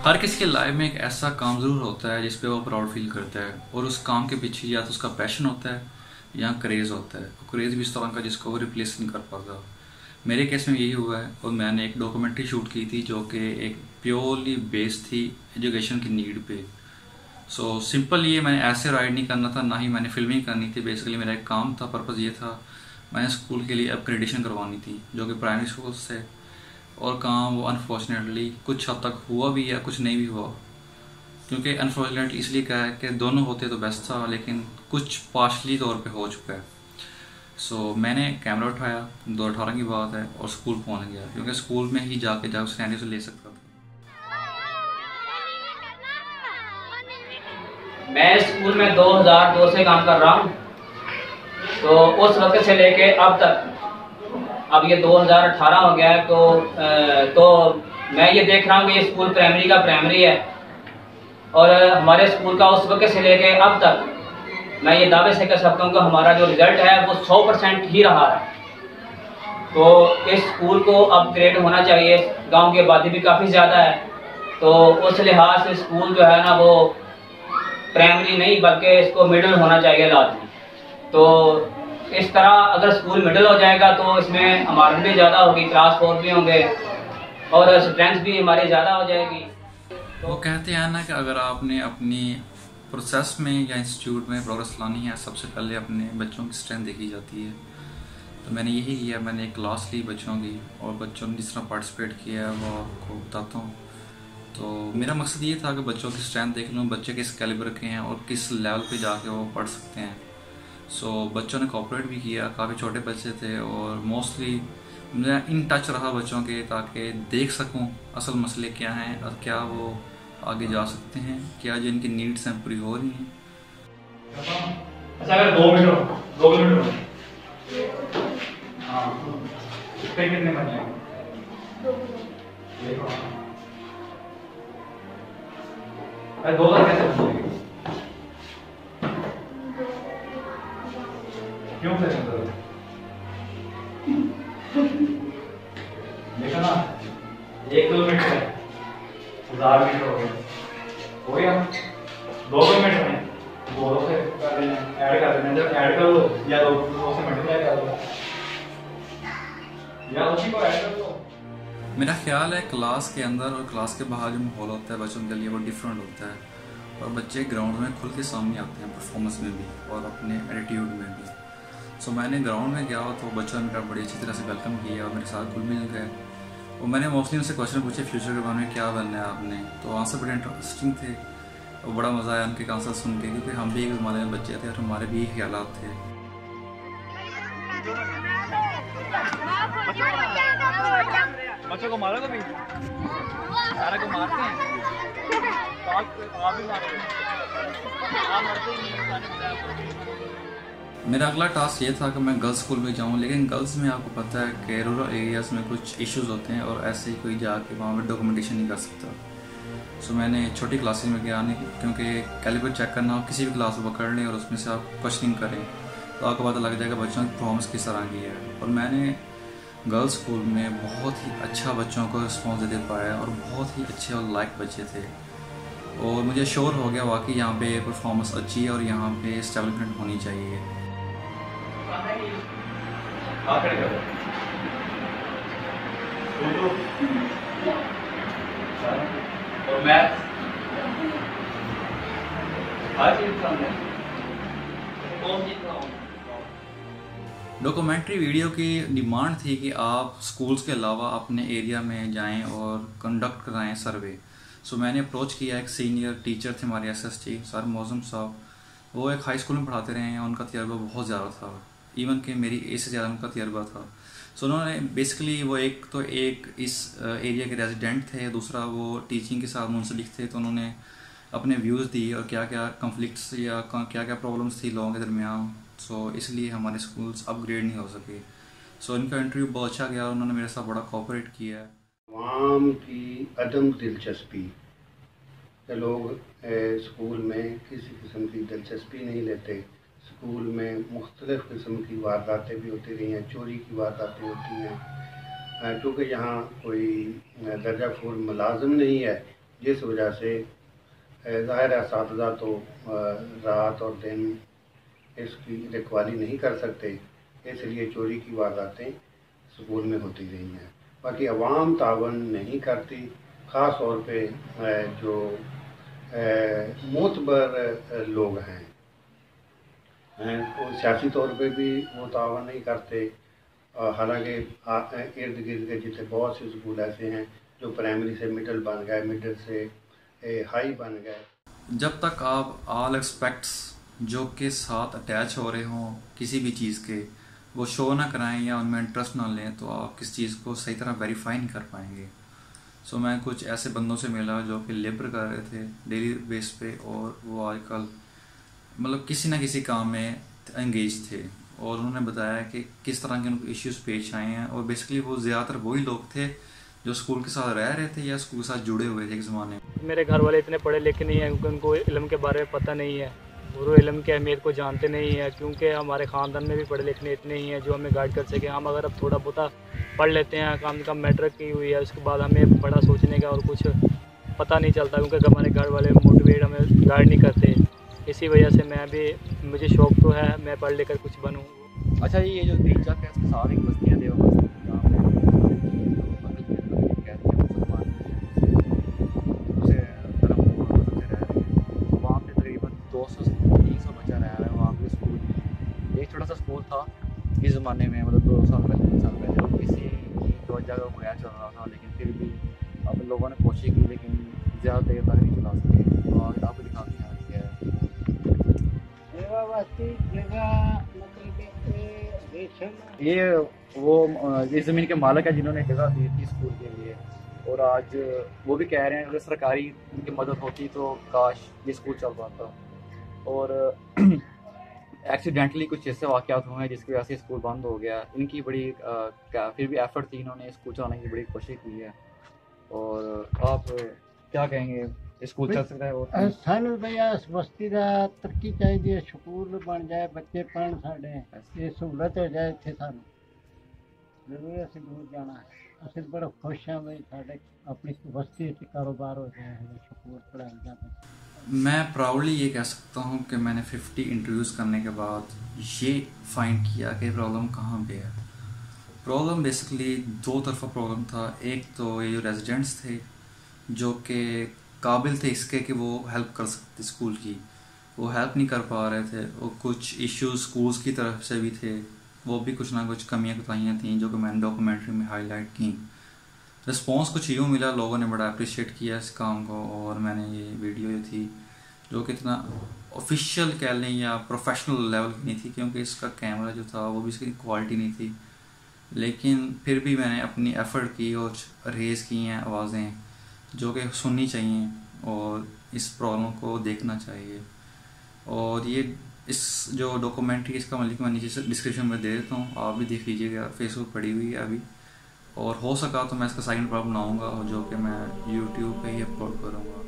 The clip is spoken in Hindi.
हर किसी के लाइफ में एक ऐसा काम ज़रूर होता है जिस पे वो प्राउड फील करता है, और उस काम के पीछे या तो उसका पैशन होता है या क्रेज़ होता है। क्रेज़ भी इस तरह का जिसको वो रिप्लेस नहीं कर पाता। मेरे केस में यही हुआ है, और मैंने एक डॉक्यूमेंट्री शूट की थी जो कि एक प्योरली बेस्ड थी एजुकेशन की नीड पे। सो सिंपल, ये मैंने ऐसे राइड नहीं करना था, ना ही मैंने फिल्मिंग करनी थी। बेसिकली मेरा एक काम था, पर्पज़ ये था, मैंने स्कूल के लिए अपग्रेडेशन करवानी थी जो कि प्राइमरी स्कूल से। और काम वो अनफॉर्चुनेटली कुछ हद तक हुआ भी या कुछ नहीं भी हुआ, क्योंकि अनफॉर्चुनेटली इसलिए कहा है कि दोनों होते तो बेस्ट था, लेकिन कुछ पार्शली तौर पे हो चुका है। सो मैंने कैमरा उठाया, 2018 की बात है, और स्कूल पहुंच गया, क्योंकि स्कूल में ही जाके उस सैनिक से ले सकता था। मैं स्कूल में 2002 से काम कर रहा हूँ। तो उस वक्त से लेके अब तक, अब ये 2018 हो गया है, तो मैं ये देख रहा हूँ कि ये स्कूल प्राइमरी का प्राइमरी है, और हमारे स्कूल का उस वक्त से लेके अब तक मैं ये दावे से कह सकता हूँ कि हमारा जो रिज़ल्ट है वो 100% ही रहा है। तो इस स्कूल को अपग्रेड होना चाहिए। गांव की आबादी भी काफ़ी ज़्यादा है, तो उस लिहाज से स्कूल जो है ना वो प्राइमरी नहीं बल्कि इसको मिडिल होना चाहिए लाजमी। तो इस तरह अगर स्कूल मिडिल हो जाएगा तो इसमें हमारी भी ज़्यादा होगी, क्लास 4 भी होंगे और स्ट्रेंथ भी हमारी ज़्यादा हो जाएगी। वो कहते हैं ना कि अगर आपने अपनी प्रोसेस में या इंस्टीट्यूट में प्रोग्रेस लानी है, सबसे पहले अपने बच्चों की स्ट्रेंथ देखी जाती है। तो मैंने यही किया, मैंने एक क्लास ली बच्चों की, और बच्चों ने जिस तरह पार्टिसिपेट किया है वो आपको बताता हूँ। तो मेरा मकसद ये था कि बच्चों की स्ट्रेंथ देख लूँ, बच्चे किस कैलिबर के हैं और किस लेवल पे जाके वो पढ़ सकते हैं। सो बच्चों ने कोऑपरेट भी किया, काफ़ी छोटे बच्चे थे, और मोस्टली मैं इन टच रहा बच्चों के, ताकि देख सकूं असल मसले क्या हैं और क्या वो आगे जा सकते हैं, क्या जो इनकी नीड्स हैं पूरी हो रही हैं। अच्छा, अगर 2 मीटर हाँ, इसके कितने बन जाएंगे? देखो, अरे 2 कैसे बन जाएंगे? क्यों से देखा ना, 1 किलोमीटर है, 1000 मीटर हो गया 2 किलोमीटर में 2 से कर लेना, ऐड कर लेना। जब ऐड कर लो या 2 से मल्टीप्लाई कर लो या उसी को ऐड कर लो। मेरा ख्याल है क्लास के अंदर और क्लास के बाहर जो माहौल होता है बच्चों के लिए वो डिफरेंट होता है, और बच्चे ग्राउंड में खुल के सामने आते हैं, परफॉर्मेंस में भी और अपने एटीट्यूड में भी। सो मैंने ग्राउंड में गया तो बच्चों ने मेरा बड़ी अच्छी तरह से वेलकम किया और मेरे साथ घुल मिल गए, और मैंने मोस्टली उनसे क्वेश्चन पूछे फ्यूचर के बारे में, क्या बनना है आपने। तो आंसर बड़े इंटरेस्टिंग थे, और बड़ा मज़ा आया उनके आंसर सुन के, क्योंकि हम भी एक ज़माने में बच्चे थे और हमारे भी यही ख्यालात थे। बच्चों को मारो कभी? सारा को मारते हैं, आप भी मारते हैं, आप मारते ही नहीं। मेरा अगला टास्क ये था कि मैं गर्ल्स स्कूल में जाऊँ, लेकिन गर्ल्स में आपको पता है कि रूरल एरियाज़ में कुछ इश्यूज़ होते हैं, और ऐसे ही कोई जाके वहाँ पर डॉक्यूमेंटेशन नहीं कर सकता। सो मैंने छोटी क्लासेस में गया नहीं, क्योंकि कैलिबर चेक करना, आप किसी भी क्लास को पकड़ लें और उसमें से आप क्वेश्चनिंग करें तो आपको पता लग जाएगा बच्चों की परफॉर्मेंस किस तरह की है। और मैंने गर्ल्स स्कूल में बहुत ही अच्छा बच्चों को रिस्पॉन्स दे पाया, और बहुत ही अच्छे और लाइक बच्चे थे, और मुझे श्योर हो गया वाकई यहाँ पे परफॉर्मेंस अच्छी है और यहाँ पे स्टेबलिशमेंट होनी चाहिए। और मैथ आज डॉक्यूमेंट्री वीडियो की डिमांड थी कि आप स्कूल्स के अलावा अपने एरिया में जाएं और कंडक्ट कराएं सर्वे। सो मैंने अप्रोच किया, एक सीनियर टीचर थे हमारे एसएसटी सर मौजम साहब, वो एक हाई स्कूल में पढ़ाते रहे हैं, उनका तजर्बा बहुत ज़्यादा था, इवन कि मेरी एज से ज़्यादा उनका तजर्बा था। सो उन्होंने बेसिकली, वो एक इस एरिया के रेजिडेंट थे, दूसरा वो टीचिंग के साथ मुंसलिक थे, तो उन्होंने अपने व्यूज़ दिए और क्या क्या कन्फ्लिक्ट्स या क्या क्या प्रॉब्लम्स थी लोगों के दरमियान। सो इसलिए हमारे स्कूल्स अपग्रेड नहीं हो सके। सो इनका इंटरव्यू बहुत अच्छा गया, उन्होंने मेरे साथ बड़ा कोऑपरेट किया है। आवाम की अदम दिलचस्पी, लोग स्कूल में किसी किस्म की दिलचस्पी नहीं लेते। स्कूल में मुख्तलिफ़ किस्म की वारदातें भी होती रही हैं, चोरी की वारदातें होती हैं, क्योंकि यहाँ कोई दर्जा फूल मुलाजिम नहीं है, जिस वजह से ज़ाहिर है असातिज़ा तो रात और दिन इसकी रखवाली नहीं कर सकते, इसलिए चोरी की वारदातें स्कूल में होती रही हैं। बाकी अवाम तावन नहीं करती, ख़ास तौर पे जो मोतबर लोग हैं वो सियासी तौर पे भी वो तावन नहीं करते। हालांकि इर्द गिर्द के जितने बहुत से स्कूल ऐसे हैं जो प्राइमरी से मिडिल बन गए, मिडिल से हाई बन गए। जब तक आप ऑल एस्पेक्ट्स जो के साथ अटैच हो रहे हों किसी भी चीज़ के, वो शो ना कराएं या उनमें इंटरेस्ट ना लें, तो आप किस चीज़ को सही तरह वेरीफाई नहीं कर पाएंगे। सो मैं कुछ ऐसे बंदों से मिला जो कि लेबर कर रहे थे डेली बेस पे, और वो आजकल मतलब किसी ना किसी काम में एंगेज थे, और उन्होंने बताया कि किस तरह के उनको इश्यूज़ पेश आए हैं। और बेसिकली वो ज़्यादातर वही लोग थे जो स्कूल के साथ रह रहे थे या स्कूल के साथ जुड़े हुए थे एक ज़माने में। मेरे घर वाले इतने पढ़े लिखे नहीं हैं क्योंकि उनको इल्म के बारे में पता नहीं है, वो इल्म की अहमियत को जानते नहीं है, क्योंकि हमारे ख़ानदान में भी पढ़े लिखने इतने ही हैं जो हमें गाइड कर सके। हम अगर अब थोड़ा बहुत पढ़ लेते हैं, कम से कम मैट्रिक की हुई है, उसके बाद हमें बड़ा सोचने का और कुछ पता नहीं चलता, क्योंकि हमारे घर वाले मोटिवेट हमें गाइड नहीं करते। इसी वजह से मैं भी, मुझे शौक़ तो है मैं पढ़ लेकर कुछ बनूँ। अच्छा जी, ये जो दिलचस्प है इसके साथ एक बस्तियाँ देवा बस्ती जहाँ पे वहाँ पे तकरीबन 200-300 बच्चा रह रहा है वहाँ पे स्कूल में। एक छोटा सा स्कूल था इस ज़माने में, मतलब 2 साल पहले 3 साल पहले, और किसी की तवज्जो का बगैर चल रहा था, लेकिन फिर भी अब लोगों ने कोशिश की, लेकिन ज़्यादा देर तक नहीं चला सके। तो आगे आपको दिखाते हैं क्या है। ये वो इस ज़मीन के मालिक है जिन्होंने जगह दी थी स्कूल के लिए, और आज वो भी कह रहे हैं अगर सरकारी उनकी मदद होती तो काश ये स्कूल चल पाता। और एक्सीडेंटली कुछ ऐसे वाक़यात हुए हैं जिसकी वजह से स्कूल बंद हो गया। इनकी बड़ी फिर भी एफर्ट थी, इन्होंने स्कूल चलाने की बड़ी कोशिश की है। और आप क्या कहेंगे, स्कूल चल सकता है? और सानू भैया इस बस्ती का तरक्की चाहिए, स्कूल बन जाए, बच्चे पढ़न, साढ़े ये सहूलत हो जाए। इतने सानू जरूर असं दूर जाना है, असं बड़ा खुश हैं भाई साढ़े अपनी बस्ती कारोबार हो जाए, स्कूल पढ़ाई जाए। मैं प्राउडली ये कह सकता हूँ कि मैंने 50 इंटरव्यूज़ करने के बाद ये फाइंड किया कि प्रॉब्लम कहाँ पे है। प्रॉब्लम बेसिकली दो तरफा प्रॉब्लम था। एक तो ये जो रेजिडेंट्स थे जो कि काबिल थे इसके कि वो हेल्प कर सकते स्कूल की, वो हेल्प नहीं कर पा रहे थे। और कुछ इश्यूज स्कूल्स की तरफ से भी थे, वो भी कुछ ना कुछ कमियां कोताहियाँ थी जो कि मैंने डॉक्यूमेंट्री में हाईलाइट की। रिस्पॉन्स कुछ यूँ मिला, लोगों ने बड़ा अप्रिशिएट किया इस काम को, और मैंने ये वीडियो जो थी जो कि इतना ऑफिशियल कह लें या प्रोफेशनल लेवल की नहीं थी, क्योंकि इसका कैमरा जो था वो भी इसकी क्वालिटी नहीं थी, लेकिन फिर भी मैंने अपनी एफ़र्ट की और रेज़ की हैं आवाज़ें जो कि सुननी चाहिए और इस प्रॉब्लम को देखना चाहिए। और ये इस जो डॉक्यूमेंट्री इसका लिंक मैं नीचे डिस्क्रिप्शन में दे देता हूँ, आप भी देख लीजिएगा। फेसबुक पड़ी हुई है अभी, और हो सका तो मैं इसका सेकंड पार्ट बनाऊँगा जो कि मैं यूट्यूब पे ही अपलोड करूँगा।